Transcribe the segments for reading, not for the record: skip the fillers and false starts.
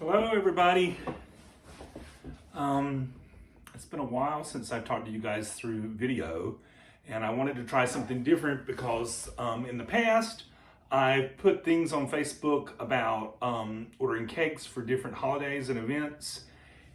Hello, everybody. It's been a while since I've talked to you guys through video, and I wanted to try something different because in the past I've put things on Facebook about ordering cakes for different holidays and events,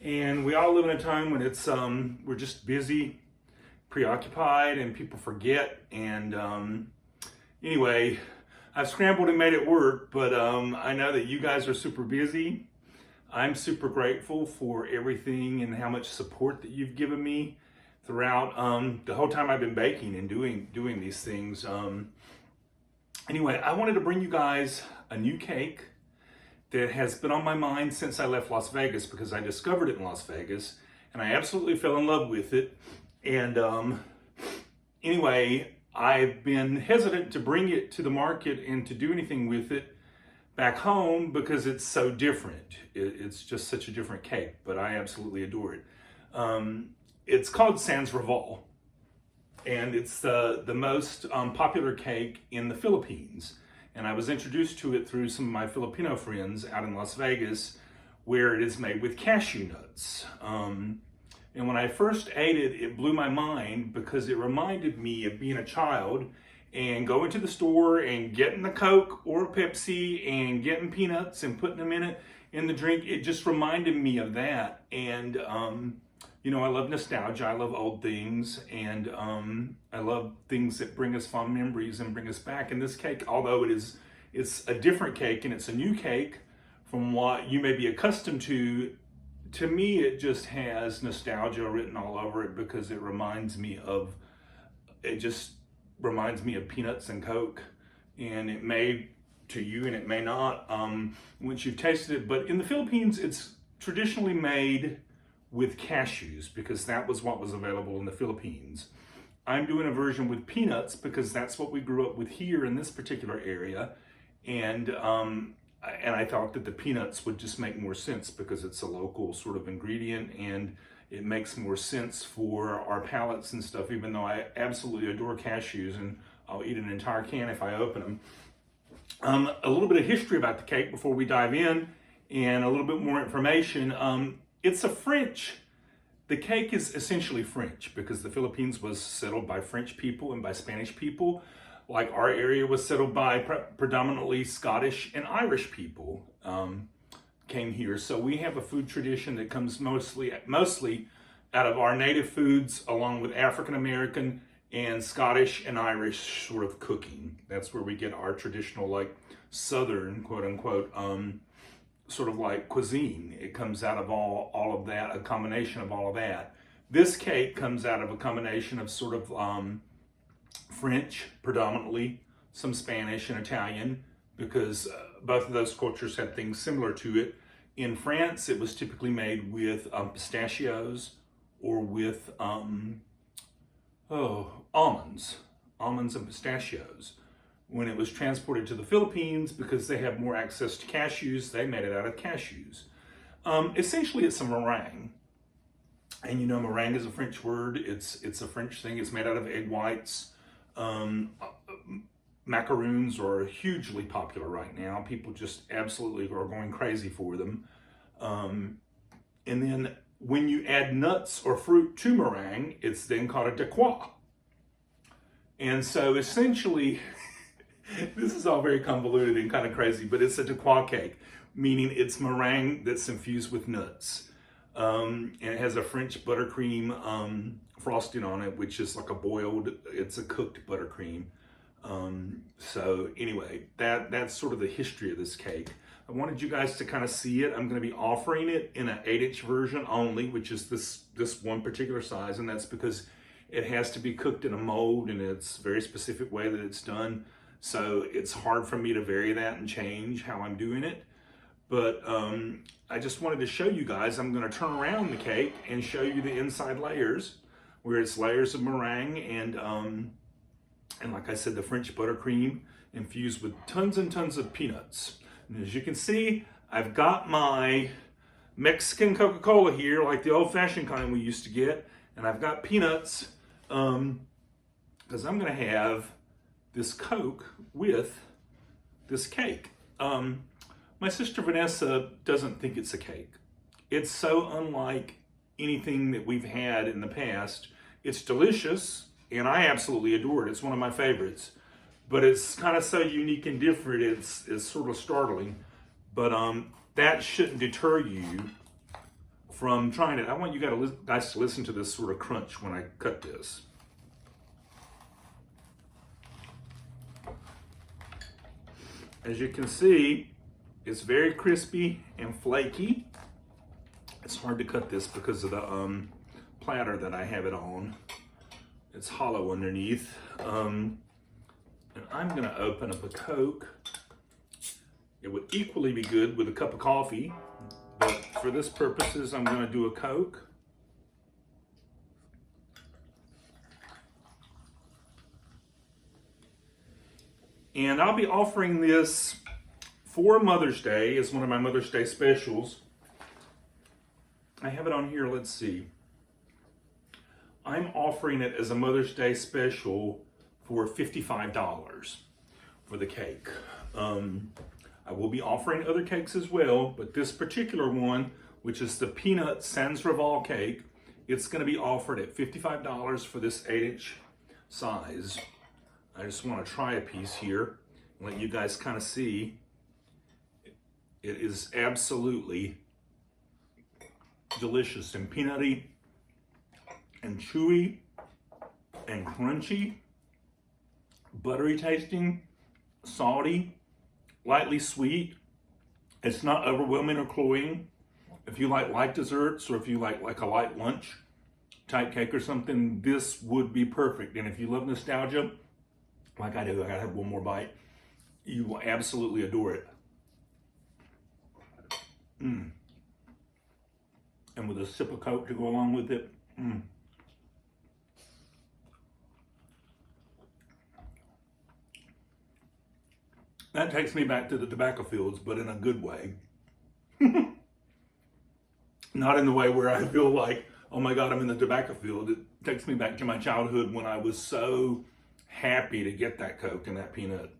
and we all live in a time when it's we're just busy, preoccupied, and people forget. And anyway, I've scrambled and made it work, but I know that you guys are super busy. I'm super grateful for everything and how much support that you've given me throughout the whole time I've been baking and doing these things. Anyway, I wanted to bring you guys a new cake that has been on my mind since I left Las Vegas, because I discovered it in Las Vegas and I absolutely fell in love with it. And anyway, I've been hesitant to bring it to the market and to do anything with it back home because it's so different. It's just such a different cake, but I absolutely adore it. It's called Sans Rival, and it's the most popular cake in the Philippines. And I was introduced to it through some of my Filipino friends out in Las Vegas, where it is made with cashew nuts. And when I first ate it, it blew my mind because it reminded me of being a child and going to the store and getting a Coke or a Pepsi and getting peanuts and putting them in the drink. It just reminded me of that. And you know, I love nostalgia. I love old things, and I love things that bring us fond memories and bring us back. And this cake, although it's a different cake and it's a new cake from what you may be accustomed to me, it just has nostalgia written all over it because it reminds me of peanuts and Coke. And it may to you and it may not once you've tasted it. But in the Philippines, it's traditionally made with cashews because that was what was available in the Philippines. I'm doing a version with peanuts because that's what we grew up with here in this particular area. And I thought that the peanuts would just make more sense because it's a local sort of ingredient and it makes more sense for our palates and stuff, even though I absolutely adore cashews and I'll eat an entire can if I open them. A little bit of history about the cake before we dive in, and a little bit more information. The cake is essentially French because the Philippines was settled by French people and by Spanish people. Like our area was settled by predominantly Scottish and Irish people came here. So we have a food tradition that comes mostly out of our native foods, along with African American and Scottish and Irish sort of cooking. That's where we get our traditional, like, Southern, quote unquote, sort of like cuisine. It comes out of all of that, a combination of all of that. This cake comes out of a combination of sort of French predominantly, some Spanish and Italian, because both of those cultures had things similar to it. In France, it was typically made with pistachios or with almonds and pistachios. When it was transported to the Philippines, because they have more access to cashews, they made it out of cashews. Essentially, it's a meringue. And you know, meringue is a French word. It's a French thing. It's made out of egg whites. Macaroons are hugely popular right now. People just absolutely are going crazy for them. And then when you add nuts or fruit to meringue, it's then called a décois. And so essentially, this is all very convoluted and kind of crazy, but it's a décois cake, meaning it's meringue that's infused with nuts. And it has a French buttercream frosting on it, which is like it's a cooked buttercream. So anyway, that's sort of the history of this cake. I wanted you guys to kind of see it. I'm going to be offering it in an 8-inch version only, which is this one particular size, and that's because it has to be cooked in a mold and it's a very specific way that it's done. So it's hard for me to vary that and change how I'm doing it. But I just wanted to show you guys. I'm going to turn around the cake and show you the inside layers, where it's layers of meringue and like I said, the French buttercream infused with tons and tons of peanuts. And as you can see, I've got my Mexican Coca-Cola here, like the old-fashioned kind we used to get, and I've got peanuts because I'm going to have this Coke with this cake. My sister Vanessa doesn't think it's a cake. It's so unlike anything that we've had in the past. It's delicious, and I absolutely adore it. It's one of my favorites. But it's kind of so unique and different, it's sort of startling. But that shouldn't deter you from trying it. I want you guys to listen to this sort of crunch when I cut this. As you can see, it's very crispy and flaky. It's hard to cut this because of the platter that I have it on. It's hollow underneath. And I'm gonna open up a Coke. It would equally be good with a cup of coffee, but for this purposes, I'm gonna do a Coke. And I'll be offering this for Mother's Day as one of my Mother's Day specials. I have it on here, let's see. I'm offering it as a Mother's Day special for $55 for the cake. I will be offering other cakes as well, but this particular one, which is the Peanut Sans Rival cake, it's gonna be offered at $55 for this 8-inch size. I just wanna try a piece here and let you guys kind of see. It is absolutely delicious and peanutty and chewy and crunchy, buttery tasting, salty, lightly sweet. It's not overwhelming or cloying. If you like light desserts, or if you like a light lunch type cake or something, this would be perfect. And if you love nostalgia, like I do, I gotta have one more bite, you will absolutely adore it. And with a sip of Coke to go along with it. That takes me back to the tobacco fields, but in a good way. Not in the way where I feel like, oh my God, I'm in the tobacco field. It takes me back to my childhood when I was so happy to get that Coke and that peanut,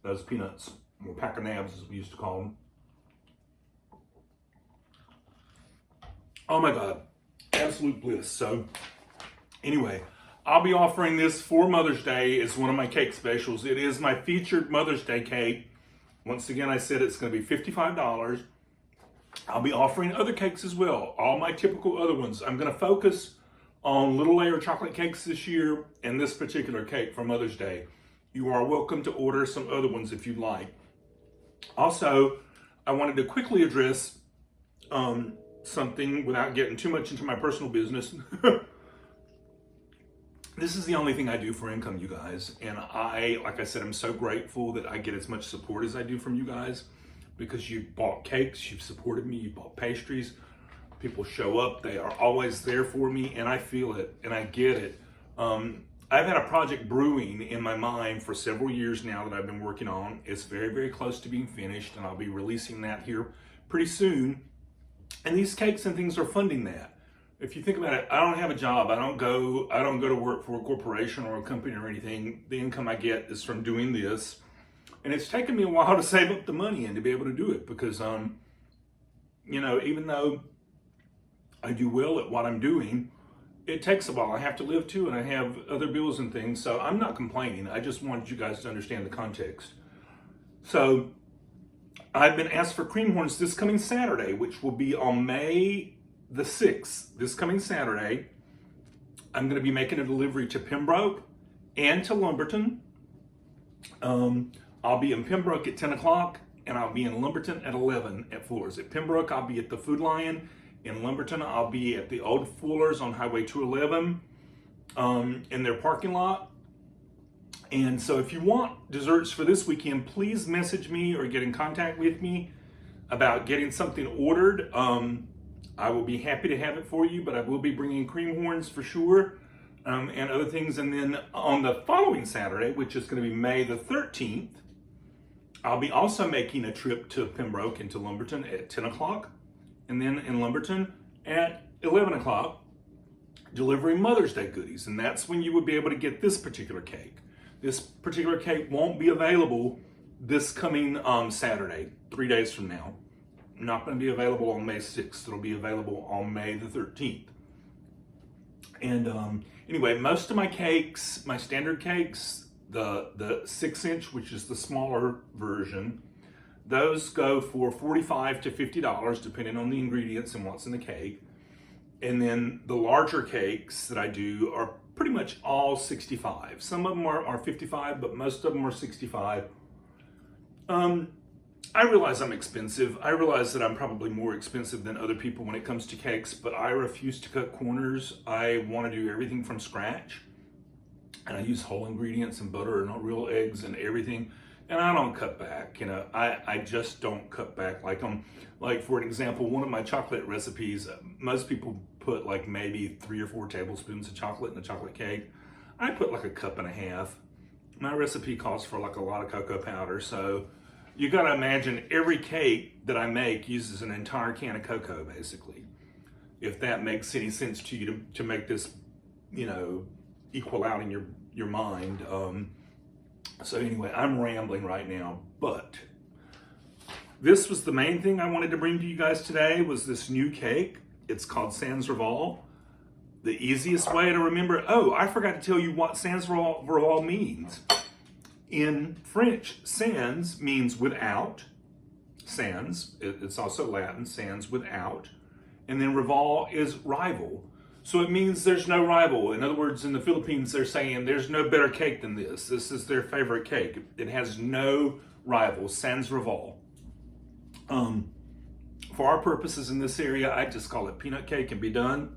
those peanuts, or pack of nabs as we used to call them. Oh my God, absolute bliss. So anyway, I'll be offering this for Mother's Day as one of my cake specials. It is my featured Mother's Day cake. Once again, I said it's gonna be $55. I'll be offering other cakes as well, all my typical other ones. I'm gonna focus on Little Layer chocolate cakes this year and this particular cake for Mother's Day. You are welcome to order some other ones if you'd like. Also, I wanted to quickly address something without getting too much into my personal business. This is the only thing I do for income, you guys. And like I said, I'm so grateful that I get as much support as I do from you guys, because you've bought cakes, you've supported me, you've bought pastries. People show up, they are always there for me, and I feel it and I get it. I've had a project brewing in my mind for several years now that I've been working on. It's very, very close to being finished, and I'll be releasing that here pretty soon. And these cakes and things are funding that. If you think about it, I don't have a job. I don't go to work for a corporation or a company or anything. The income I get is from doing this. And it's taken me a while to save up the money and to be able to do it, because, you know, even though I do well at what I'm doing, it takes a while. I have to live too, and I have other bills and things. So I'm not complaining. I just wanted you guys to understand the context. So I've been asked for cream horns this coming Saturday, which will be on May the 6th. This coming Saturday, I'm going to be making a delivery to Pembroke and to Lumberton. I'll be in Pembroke at 10 o'clock, and I'll be in Lumberton at 11 at Fuller's. At Pembroke, I'll be at the Food Lion. In Lumberton, I'll be at the old Fuller's on Highway 211 in their parking lot. And so if you want desserts for this weekend, please message me or get in contact with me about getting something ordered. I will be happy to have it for you, but I will be bringing cream horns for sure, and other things. And then on the following Saturday, which is going to be May the 13th, I'll be also making a trip to Pembroke and to Lumberton at 10 o'clock, and then in Lumberton at 11 o'clock, delivering Mother's Day goodies. And that's when you would be able to get this particular cake. This particular cake won't be available this coming Saturday, 3 days from now. Not going to be available on May 6th. It'll be available on May the 13th. And anyway, most of my cakes, my standard cakes, the 6-inch, which is the smaller version, those go for $45 to $50, depending on the ingredients and what's in the cake. And then the larger cakes that I do are pretty much all $65. Some of them are $55, but most of them are $65. I realize I'm expensive. I realize that I'm probably more expensive than other people when it comes to cakes, but I refuse to cut corners. I want to do everything from scratch. And I use whole ingredients and butter and real eggs and everything. And I don't cut back, you know, I just don't cut back. Like for an example, one of my chocolate recipes, most people put like maybe 3 or 4 tablespoons of chocolate in a chocolate cake. I put like 1.5 cups. My recipe calls for like a lot of cocoa powder, so you gotta imagine every cake that I make uses an entire can of cocoa, basically. If that makes any sense to you to make this, you know, equal out in your mind. So anyway, I'm rambling right now, but this was the main thing I wanted to bring to you guys today was this new cake. It's called Sans Rival. The easiest way to remember, oh, I forgot to tell you what Sans Rival means. In French, sans means without. Sans, it's also Latin, sans, without. And then rival is rival. So it means there's no rival. In other words, in the Philippines, they're saying there's no better cake than this. This is their favorite cake. It has no rival, sans rival. For our purposes in this area, I just call it peanut cake and be done.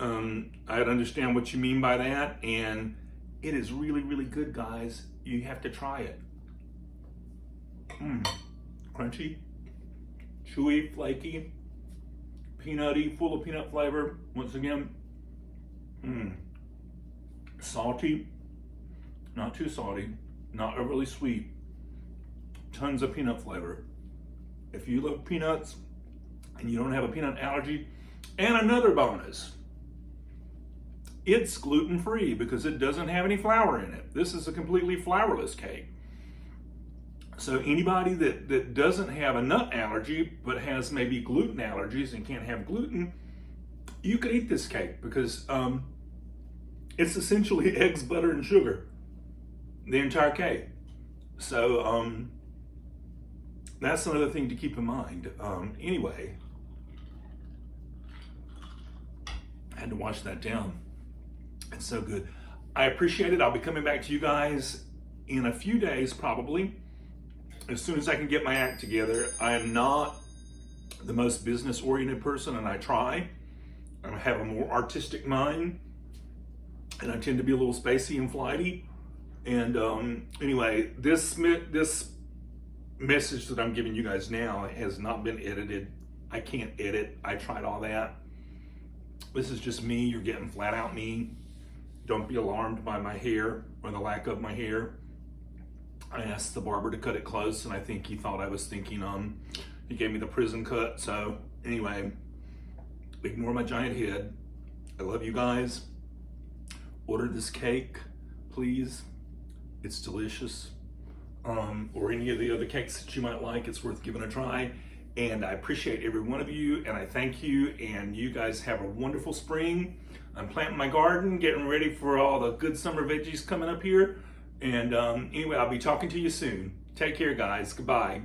I understand what you mean by that, and it is really, really good, guys. You have to try it. Crunchy, chewy, flaky, peanutty, full of peanut flavor. Once again, salty, not too salty, not overly sweet. Tons of peanut flavor. If you love peanuts and you don't have a peanut allergy, and another bonus, it's gluten-free because it doesn't have any flour in it. This is a completely flourless cake. So anybody that doesn't have a nut allergy but has maybe gluten allergies and can't have gluten, you could eat this cake because it's essentially eggs, butter, and sugar, the entire cake. So that's another thing to keep in mind. Anyway, I had to wash that down. It's so good. I appreciate it. I'll be coming back to you guys in a few days, probably, as soon as I can get my act together. I am not the most business-oriented person, and I try. I have a more artistic mind, and I tend to be a little spacey and flighty. And anyway, this message that I'm giving you guys now has not been edited. I can't edit. I tried all that. This is just me. You're getting flat out me. Don't be alarmed by my hair or the lack of my hair. I asked the barber to cut it close, and I think he thought I was thinking he gave me the prison cut. So anyway, ignore my giant head. I love you guys. Order this cake, please. It's delicious. Or any of the other cakes that you might like. It's worth giving a try. And I appreciate every one of you, and I thank you, and you guys have a wonderful spring. I'm planting my garden, getting ready for all the good summer veggies coming up here. And anyway, I'll be talking to you soon. Take care, guys. Goodbye.